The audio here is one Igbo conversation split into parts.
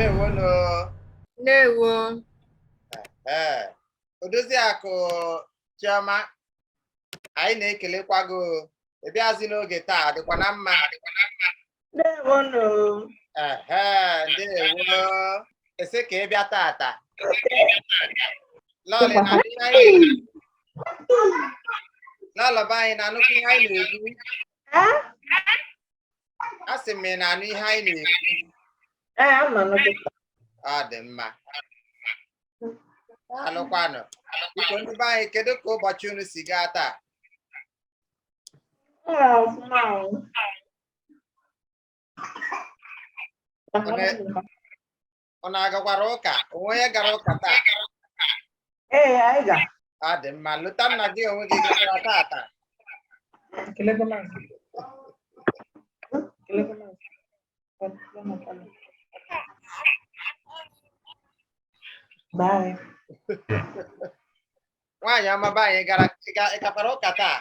ndewono. Ndewo. Odoziakụ Chioma, anyị na-ekelekwa gị. Ịbịazi n'oge taa, dịkwa na mma. Ndewono. Ndewo. Ese ka ị bịa tata. Lọlọba anyị na-anụkwu ihe anyị na-ekwu. Asị m ị na-anụ ihe anyị na-ekwu. Ọ dị mma. Alụkwanụ. Biko ndị be anyị, kedu ka ụbọchị unu si gaa taa? Ọ na-agakwara ụka? Onye gara ụka taa? Anyị ga. Ọ dị mma. Lụta nna gị onwe gị gara tata. Bye. Nwaanyị ọma be anyị gara ịkapara ụka taa?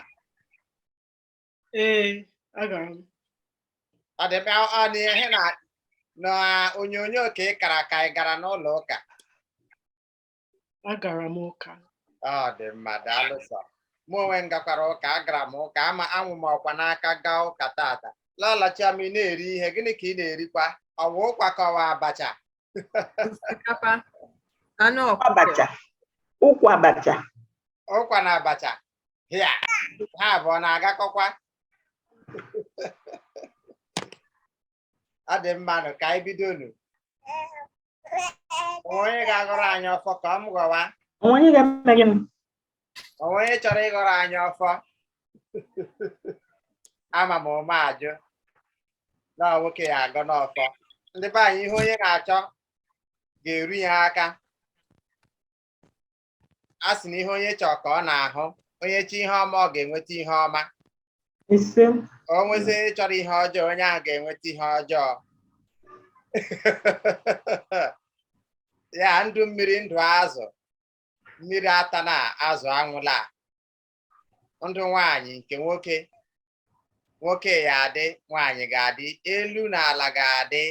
Agara m. Ọ dị mma. Ọ dị ihe na onyonyo ka ị kara ka ị gara n'ụlọ ụka? Agara m ụka. Ọ dị mma, daalụ sọ. Mụ onwe m gakwara ụka, agara m ụka, ama anwụ m ọkwa n'aka gaa ụka tata. Lọlọ Chioma, ị na-eri ihe, gịnị ka ị na-erikwa? Ọ bụ ụkwa ka ọ bụ abacha? Osikapa, anụ Abacha. Ụkwa abacha. Ụkwa na abacha. Ya, ha abụọ na-agakọkwa. Ọ dị mmanụ, ka anyị bidonu. Onye ga-agọrọ anyị ọfọ ka ọ m gọwa? Onye ga-eme m? Onye chọrọ ịgọrọ anyị ọfọ? Ama m ụma ajụ na nwoke ya agọ n'ọfọ. Ndị be anyị, ihe onye na-achọ ga-eru ya aka. A sị na ihe onye chọọ ka ọ na-ahụ. Onye chi ihe ọma, ọ ga-enweta ihe ọma. Ise. O nwezi chọrọ ihe ọjọọ, onye ahụ ga-enweta ihe ọjọọ. Ya, ndụ mmiri, ndụ azụ. Mmiri ata na azụ anwụla. Ndụ nwaanyị nke nwoke. Nwoke ya adị, nwaanyị ga-adị, elu na ala ga-adị.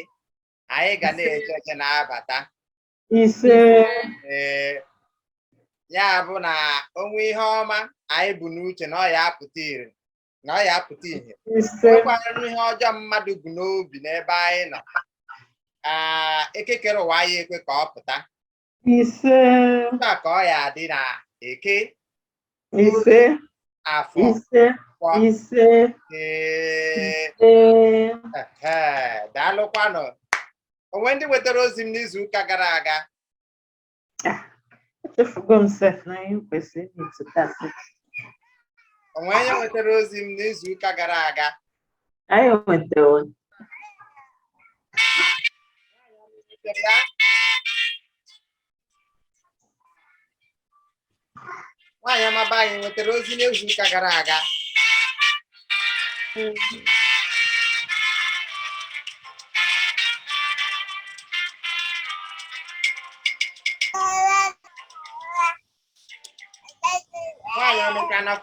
Anyị ga na-eche eche na-abata. Ise. Ya bụ na onwe ihe ọma anyị bụ n'uche na ọ ya apụta ire, na ọ ya apụta ihe. Nwekwara ihe ọjọọ mmadụ bụ n'obi n'ebe anyị nọ. Ekekere ụwa anyị ekwe ka ọ pụta. Ise. Ka ọ ya adị na eke. Ise. Afọ. Ise. Ise. Daalụkwanụ. Onwe ndị wetara ozi m n'izu ụka gara aga? Echefugo m sef na ihe kwesịrị ịtụtasị. Onwe onye wetara ozi m n'izu ụka gara aga? Anyị nwetara. Nwaanyị amaba anyị nwetara ozi n'izu ụka gara aga? Nwaanyị ọnụ ka nọ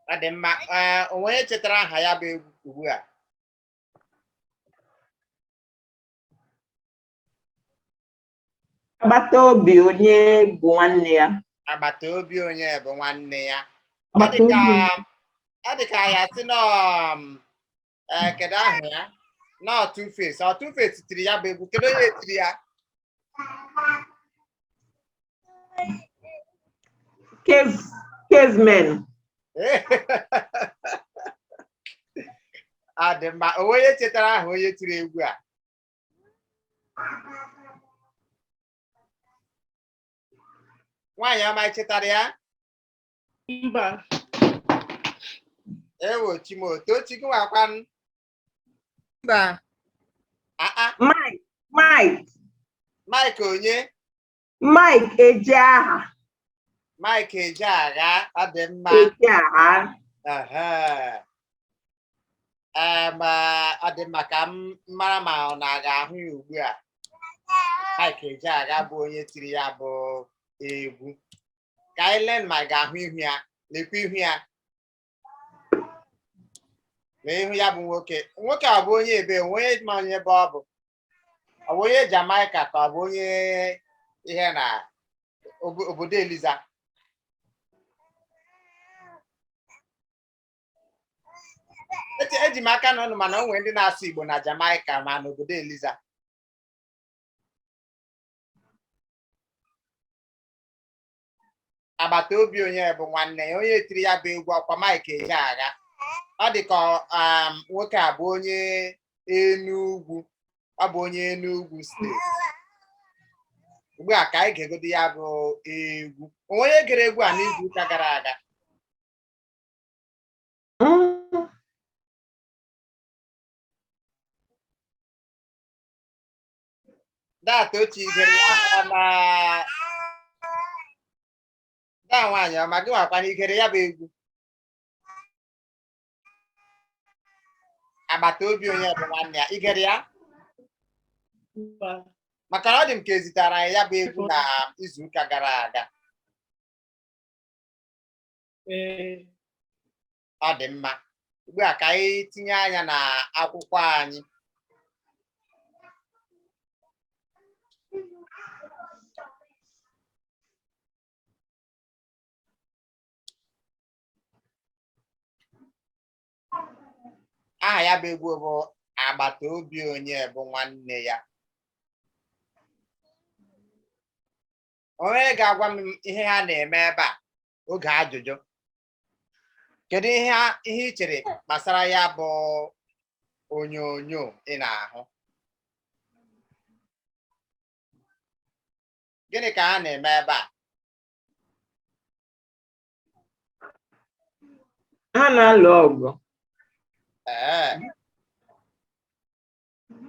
Ọ dị mma. Onye chetara aha ya bụ egwu ugbu a? Agbataobi onye bụ nwanne ya. Agbataobi onye bụ nwanne ya. Ọ dị ka ya si kedu ahụ ya? Nọ Two-Face. Ọ Two-Face tiri ya bụ egwu. Kedu onye tiri ya? Cavemen. Ọ dị mma. Onye chetara aha onye tiri egwu a? Nwaanyị ọma chetara ya? Mba. Ewo Chimo, Tochi gị nwakwanụ? Mba. Mike onye? Mike Ejeagha. Mike Ejeagha. Ọ dị mma. Ejeagha. Ọ dị mma ka m mara ma ọ na-aga ahụ ya ugbu a. Mike Ejeagha bụ onye tiri ya bụ egwu. Ka anyị lee ma ga-ahụ ihu ya. Lekwa ihu ya. Lee ihu ya bụ nwoke. Nwoke ọ bụ onye ebe? Onye ma onye ebe ọ bụ? Ọ bụ onye Jamaica ka ọ bụ onye ihe na obodo Eliza? Eji m aka n'ọnụ mana o nwere ndị na-asụ Igbo na Jamaica ma n'obodo Eliza. Agbataobi onye bụ nwanne ya. Onye tiri ya bụ egwu ọkwa Mike Ejeagha. Ọ dị ka nwoke a bụ onye Enugu. Ọ bụ onye Enugu steeti. Ugbu a ka anyị ga-egodo ya bụ egwu. Onye gere egwu a n'izu ụka gara aga? Tochi gere ya na nwaanyị ọma gị nwakwana igere ya bụ egwu? Agbataobi onye bụ nwanne ya. Igere ya? Maka na ọ dị m ka ezitara anyị ya bụ egwu na izu ụka gara aga. Ọ dị mma. Ugbu a ka anyị tinye anya na akwụkwọ anyị. Aha ya bụ egwu bụ Agbataobi onye bụ nwanne ya. Onye ga-agwa m ihe ha na-eme ebe a oge ajụjụ? Kedu ihe ị chere gbasara ya bụ onyonyo ị na-ahụ? Gịnị ka ha na-eme ebe a? Ha na-alụ ọgụ.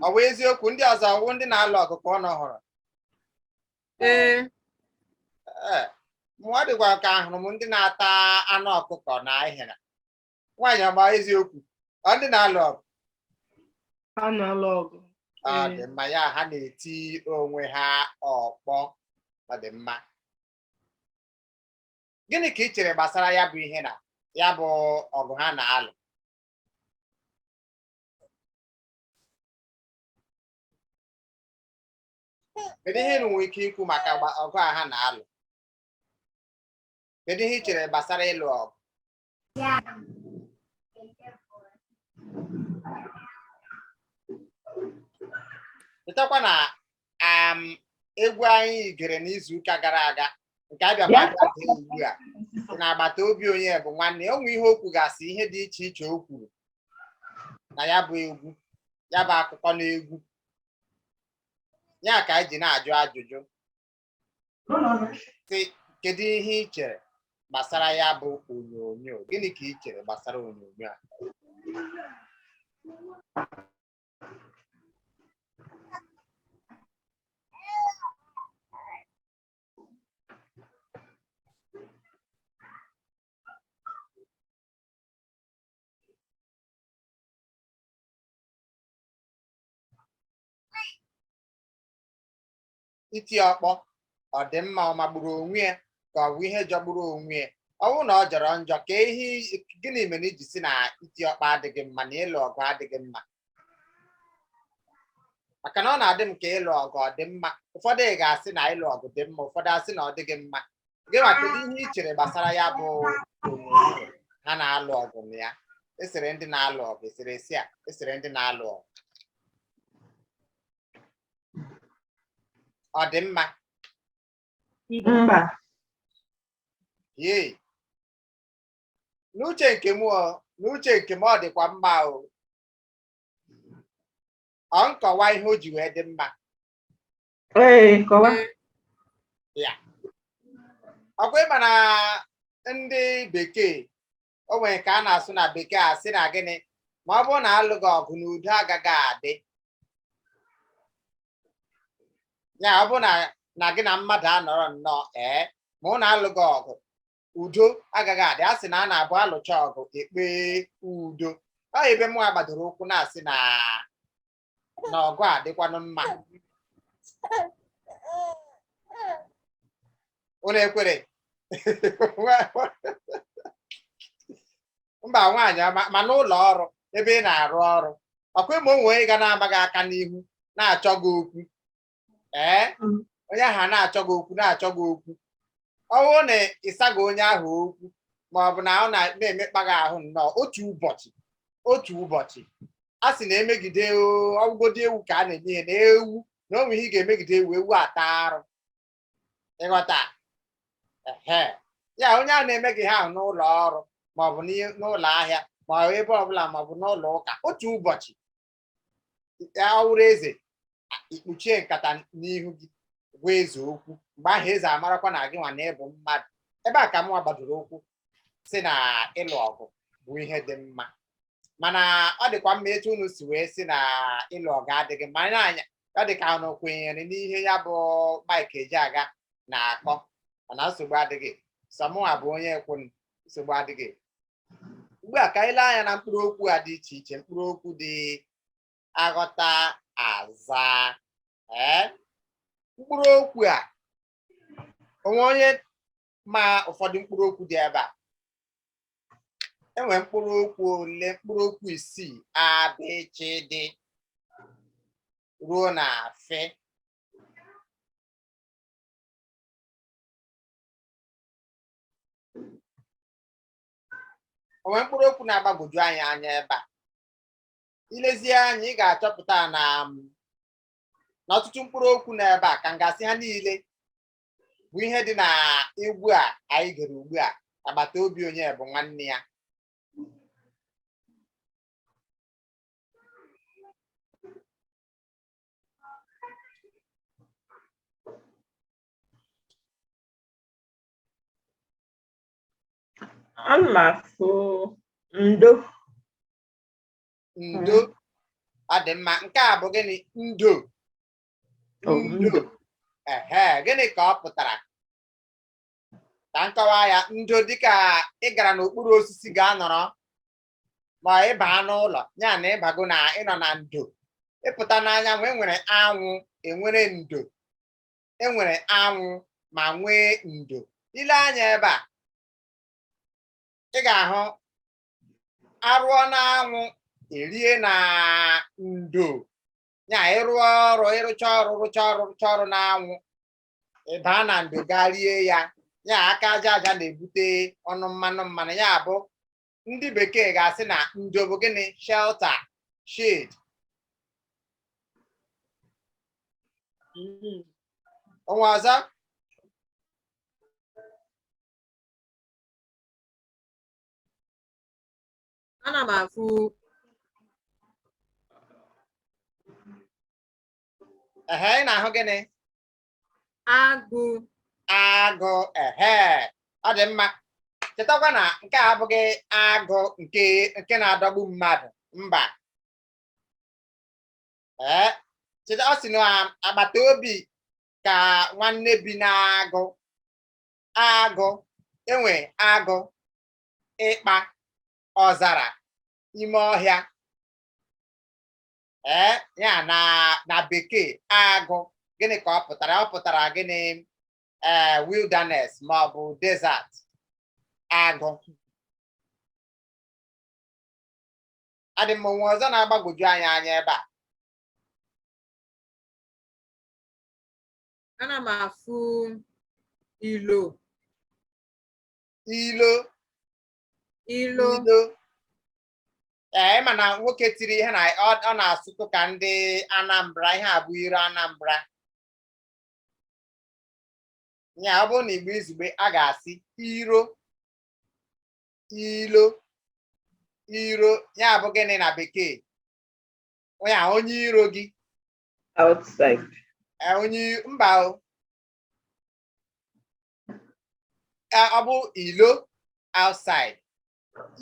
Ọ bụ eziokwu ndị ọzọ ọwụ ndị na-alụ ọgụ ka ọ nọhụrụ? Mụ dịkwa ka ahụrụ m ndị na-ata anụ ọkụkọ na ihena. Nwaanyị ọgba eziokwu ọ ndị na-alụ ọgụ? Ha na-alụ ọgụ. Ọ dị mma. Ya ha na-eti onwe ha ọkpọ. Ọ dị mma. Gịnị ka ị chere gbasara ya bụ ihe na ya bụ ọgụ ha na-alụ? Kedu ihe ị nwere ike ikwu maka ọgụ a ha na-alụ? Kedu ihe ị chere gbasara ịlụ ọgụ? Chetakwa na egwu anyị gere n'izu ụka gara aga nke abịakwa ugbu a na Agbataobi onye bụ nwanne. O nwere ihe o kwugasị ihe dị iche iche o kwuru na ya bụ egwu, ya bụ akụkọ na egwu. Ya ka anyị ji na-ajụ ajụjụ sị kedu ihe ị chere gbasara ya bụ onyonyo? Gịnị ka ị chere gbasara onyonyo a? Iti ọkpọ ọ dị mma? Ọ magburu onwe ya ka ọ bụ ihe jọgburu onwe ya? ọ bụrụ na ọ jọrọ njọ ka ihe gịnị mere iji si na iti ọkpa adịghị mma na ịlụ ọgụ adịghị mma? Maka na ọ na-adị m ka ịlụ ọgụ ọ dị mma, ụfọdụ ị ga-asị na ịlụ ọgụ dị mma, ụfọdụ asị na ọ dịghị mma. Gị nwa kedu ihe ị chere gbasara ya bụ onyonyo ha na-alụ ọgụ na ya? Esere ndị na-alụ ọgụ, eseresi a esere ndị na-alụ ọgụ. Ọ dị mma? Mba. Yee, n'uche nke m ọ dịkwa mma o. Ọ nkọwa ihe o ji wee dị mma. Ee, kọwa. Ya. Ọkwa ịma na ndị bekee, o nwere ka a na-asụ na bekee asị na gịnị, ma ọ bụrụ na alụghị ọgụ na udo agaghị adị. Ya, ọ bụrụ na gị na mmadụ anọrọ nnọọ ma ọ na-alụghị ọgụ udo agaghị adị. A sị na a na-abụ alụcha ọgụ ekpe udo. Ọ ebe m gbadoro ụkwụ na-asị na ọgụ adịkwanụ mma. Unu ekwere? Mba, nwaanyị ma n'ụlọ ọrụ ebe ị na-arụ ọrụ, ọkwa ịma onwe ị ga na-amaghị aka n'ihu na-achọ gị okwu. Onye ahụ na-achọ gị okwu na-achọ gị okwu. Ọ bụrụ na ịsaghị onye ahụ okwu ma ọ bụ na ọ na-emekpa gị ahụ nnọọ otu ụbọchị a sị na emegide ọgwụgodi ewu ka a na-enye ihe na ewu na onwe ihe ị ga-emegide ewu ata arụ. Ịghọta? Ya, onye a na-eme gị ha ahụ n'ụlọ ọrụ maọbụ n'ụlọ ahịa ma ọ bụ ebe ọbụla maọbụ n'ụlọ ụka, otu ụbọchị ya wụrụ eze, ikpuchie nkata n'ihu gị gwa eze okwu. Mgbe ahụ eze amarakwa na gị nwa na ịbụ mmadụ. Ebe a ka m gbadoro ụkwụ si na ịlụ ọgụ bụ ihe dị mma. Mana ọ dịkwa mma etu unu si wee si na ịlụ ọgụ adịghị mma. Anya ọ dị ka unu kwenyere n'ihe ya bụ Mike Ejeagha na-akọ, mana nsogbu adịghị. Samụa bụ onye ekwu nsogbu adịghị. Ugbu a ka anyị lee anya na mkpụrụ okwu a dị iche iche, mkpụrụ okwu dị aghọta aza. Mkpụrụ okwu a, onwe onye ma ụfọdụ mkpụrụ okwu dị ebe a? Enwere mkpụrụ okwu ole? Mkpụrụ okwu 6 abịchịdị ruo na fe. Onwere mkpụrụ okwu na-agbagwoju anyị anya ebe a. Ilezie anya ị ga-achọpụta na ọtụtụ mkpụrụ okwu n'ebe a ka m gasị ha niile bụ ihe dị na egwu a anyị gere ugbu a, Agbataobi onye bụ nwanne ya. Amafu ndo. Ndo. Ọ dị mma. Nke a bụ gịnị? Ndo. Ndo. Gịnị ka ọ pụtara? Ka nkọwa ya. Ndo dịka ị gara n'okpuru osisi ga-anọrọ ma ịba n'ụlọ, ya na ịbago na ịnọ na ndo. Ịpụta n'anyanwụ, enwere anwụ, enwere ndo. Enwere anwụ ma nwee ndo. Ile anya ebe a, ị ga-ahụ arụọ n'anwụ erie na ndo. Ya ịrụọ ọrụ, ịrụcha ọrụ n'anwụ, ịba na ndo gaa rie ya. Ya aka aja aja na-ebute ọnụ mmanụ. Ya bụ ndị bekee ga-asị na ndo bụ gịnị? Shelter, shade. Onwe ọzọ? Ana m afụ ị na-ahụ gịnị? agụ. Agụ. Ọ dị mma. Chetakwa na nke a abụghị agụ nke na-adọgbu mmadụ. Mba. Cheta, ọ sị na agbata obi ka nwanne bi n'agụ. Agụ. Enwe agụ, ịkpa, ọzara, ime ọhịa. Ya na bekee agụ gịnị ka ọ pụtara? Ọ pụtara gịnị? Wilderness ma ọ bụ desert. agụ. Adị m onwe ọzọ na-agbagwoju anya ebe a. Ana m afụ ilo. Ilo. Mana nwoke tiri ihe na ọ na-asụtụ ka ndị Anambra, ihe a bụ iro Anambra. Ya ọ bụrụ na Igbo izugbe a ga-asị iro. Iro ya bụ gịnị na bekee? Onye iro gị. Outside. Mba o. Ọ bụ ilo, outside.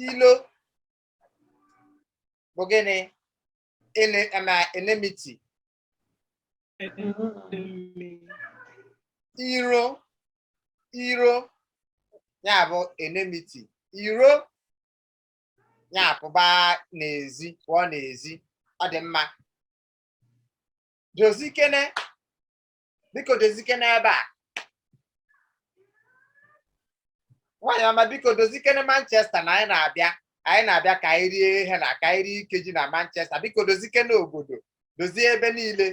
Ilo bụ gịnị? Enmity. Iro ya bụ enmity. Iro ya pụba n'ezi, pụọ n'ezi. Ọ dị mma. Dozikene, biko dozikene ebe a. Nwaanyị ọma, biko dozikene Manchester na anyị na-abịa ka anyị rie ihe na ka anyị rie ikeji na Manchester. Biko dozikene obodo, dozie ebe niile.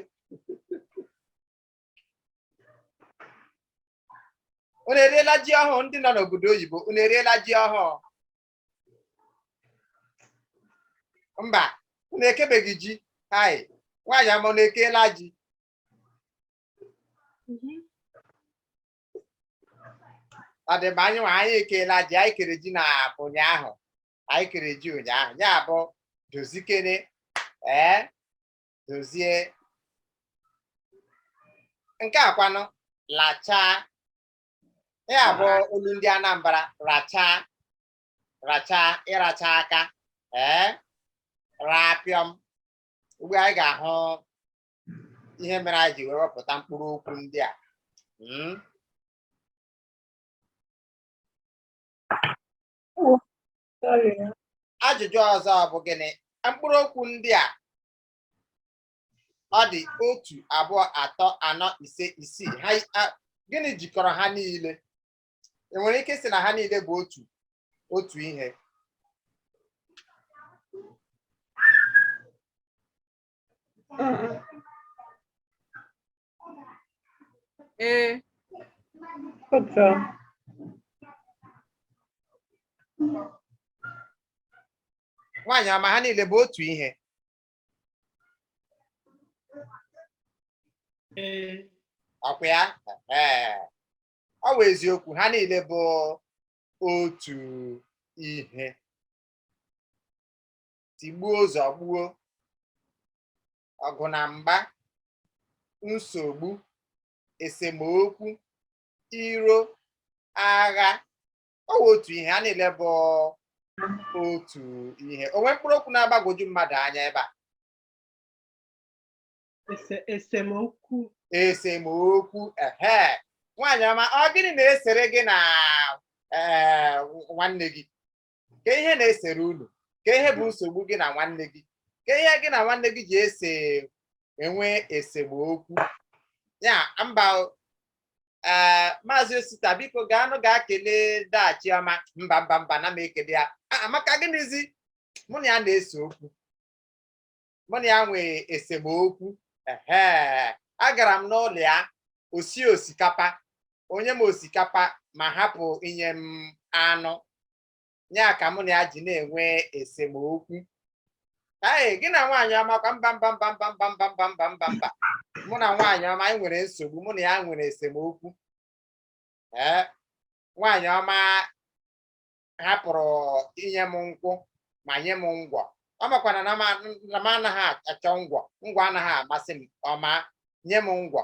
Unu eriela ji ọhụụ? Ndị nọ n'obodo oyibo, unu eriela ji ọhụụ? Mba, unu ekebeghị ji. Hai, nwaanyị ọma, unu ekeela ji? Ọ dị mma, anyị ekeela ji. Anyị kere ji na ụnyaahụ. Anyị kere ji ụnyaahụ. Ya bụ dozikene, dozie. Nke a kwanụ lachaa. Ya bụ olu ndị Anambra, rachaa, ịracha aka, rapịọm. Ugbu anyị ga-ahụ ihe mere anyị ji wee wepụta mkpụrụ okwu ndị a. Ajụjụ ọzọ bụ gịnị? Mkpụrụ okwu ndị a ọ dị 1, 2, 3, 4, 5, 6. Gịnị jikọrọ ha niile? Enwere ike sị na ha niile bụ otu ihe. Ee. Nwaanyị ọma, ha niile bụ otu ihe. Ọkwa ya? Ọ bụ eziokwu, ha niile bụ otu ihe. Tigbuo, zọgbuo, ọgụ na mgba, nsogbu, esemokwu, iro, agha. Ọ bụ otu ihe, ha niile bụ otu ihe. Onwe mkpụrụ okwu na-agbagwoju mmadụ anya ebe a? Esemokwu. Nwaanyị ọma, ọ gịnị na-esere gị na nwanne gị? Ka ihe na-esere unu? Ka ihe bụ nsogbu gị na nwanne gị? Ka ihe gị na nwanne gị ji enwe esemokwu? Ya mba. Maazị Osita, biko gaa kelee Dachiọma. Mba, na m ekele ya. Amaka, gịnịzi? Mụ na ya na-ese okwu. Mụ na ya nwee esemokwu. Agara m n'ụlọ ya, osi osikapa, onye m osikapa ma hapụ inye m anụ. Ya ka mụ na ya ji na-enwe esemokwu. Gị na nwaanyị ọma kwa? Mba. Mụ na nwaanyị ọma anyị nwere nsogbu, mụ na ya nwere esemokwu. Nwaanyị ọma hapụrụ inye m nkwụ ma nye m ngwọ. Ọ makwana na m anaghị achọ ngwọ anaghị amasị m. Ọma nye m ngwọ.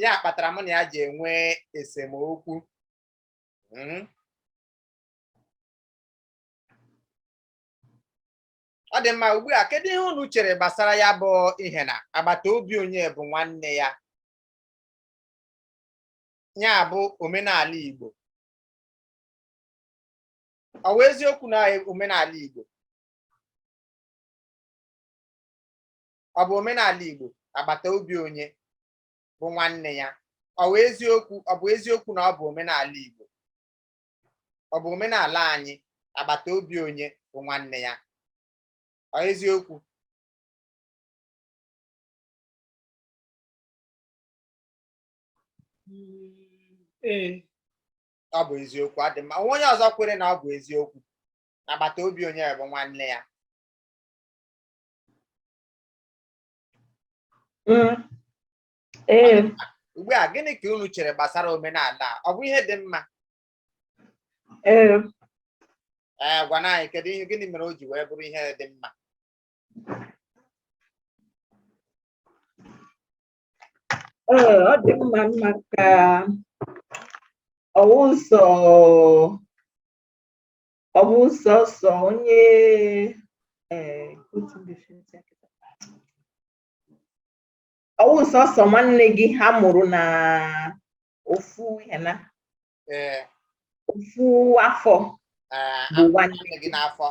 Ya kpatara mụ na ya ji enwe esemokwu. Ọ dị mma. Ugbu a, kedu ihe unu chere gbasara ya bụ ihe na agbata obi onye bụ nwanne ya? Ya bụ omenala Igbo. Ọ bụ eziokwu na omenala Igbo? Ọ bụ omenala Igbo agbata obi onye bụ nwanne ya? ọ bụ eziokwu na ọ bụ omenala Igbo, ọ bụ omenala anyị agbata obi onye bụ nwanne ya, ọ eziokwu? Ọ bụ eziokwu. Ọ dị mma. Onye ọzọ kwere na ọ bụ eziokwu agbata obi onye bụ nwanne ya. Ugbu a, gịnị ka unu chere gbasara omenala a? Ọ bụ ihe dị mma? Gwana anyị, kedu ihe, gịnị mere o ji wee bụrụ ihe dị mma? Ọ dị mma maka ọ bụ sọsọ onye ọwụ sọsọ nwanne gị ha mụrụ na ofu ihe na ofu afọ bụ nwanne gị n'afọ.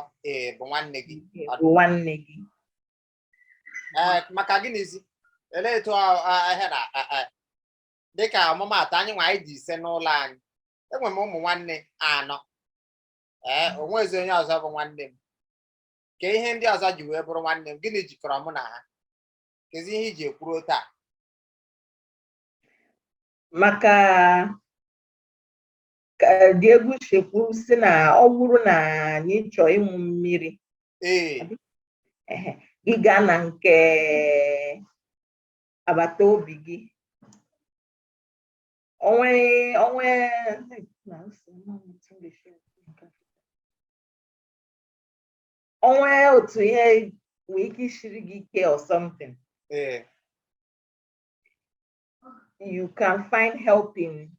Bụ nwanne gị. Bụ nwanne gị. Maka gịnịzi? Elee etu ahịa na dịka ọmụmaatụ, anyị nwa anyị dị 5 n'ụlọ anyị. Enwe m ụmụ nwanne 4. Onwezi onye ọzọ bụ nwanne m. Ka ihe ndị ọzọ ji wee bụrụ nwanne m, gịnị jikọrọ mụ na ha? Kezi ihe iji ekwuru taa? Maka ka dị egwu chekwu si na ọ bụrụ na anyị chọọ ịṅụ mmiri, gị gaa na nke agbata obi gị, onwe otu ihe nwee ike ishiri gị ike or something, you can find help in,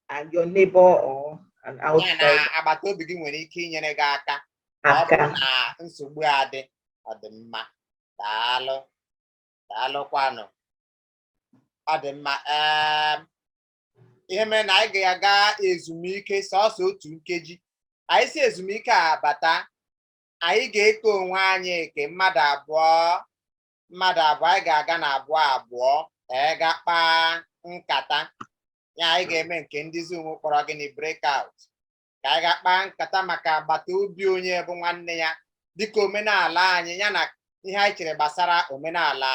and your neighbor or an outside. Na agbata obi gị nwere ike inyere gị aka ọ bụrụ na nsogbu adị. Ọ dị mma. Daalụkwanụ. Ọ dị mma. Ihe mere na anyị ga-aga ezumike sọsọ otu nkeji. Anyị si ezumike a bata, anyị ga-eto onwe anyị ke mmadụ abụọ. Anyị ga-aga na abụọ ga kpaa nkata. Ya anyị ga-eme nke ndị Zoom kpọrọ gịnị breakout, ka anyị ga-kpaa nkata maka agbata obi onye bụ nwanne ya, dịka omenala anyị ya na ihe anyị chere gbasara omenala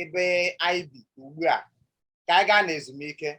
ebe anyị bi ugbu a, ka anyị gaa na ezumike.